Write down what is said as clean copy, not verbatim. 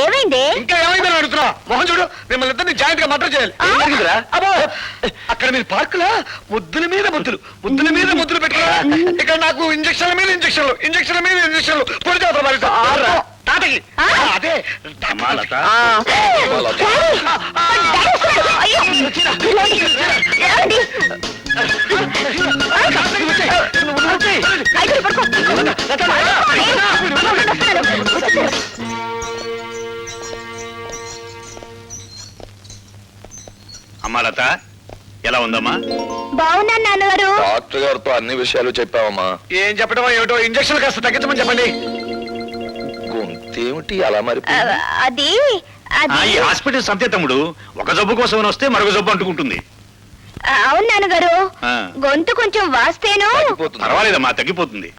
ఏమైంది? ఇంకా ఏమైందని అడుగుతున్నా? మోహన్ చూడు, మిమ్మల్ని ఇద్దరిని జాయింట్ గా మర్డర్ చేయాలి. అబ్బో, అక్కడ మీరు పార్కులా ముద్దుల మీద ముద్దులు, ముద్దుల మీద ముద్దులు పెట్టారా? ఇక్కడ నాకు ఇంజక్షన్ల మీద ఇంజక్షన్లు, ఇంజక్షన్ల మీద ఇంజక్షన్లు పొడి చేస్తారు మరి తాతకి. అదే అమ్మా లత, ఎలా ఉందమ్మా? బాగున్నాను నాన్నగారు. డాక్టర్ గారితో అన్ని విషయాలు చెప్పావమ్మా? ఏం చెప్పడం ఏమిటో, ఇంజక్షన్ కాస్త తగ్గించమని చెప్పండి. గొంతేమిటి అలా మరి? అది ఈ హాస్పిటల్ సంతే తమ్ముడు, ఒక జబ్బు కోసం వస్తే మరొక జబ్బు అంటుకుంటుంది. అవును నాన్నగారు, గొంతు కొంచెం వాస్తేను. పర్వాలేదమ్మా, తగ్గిపోతుంది.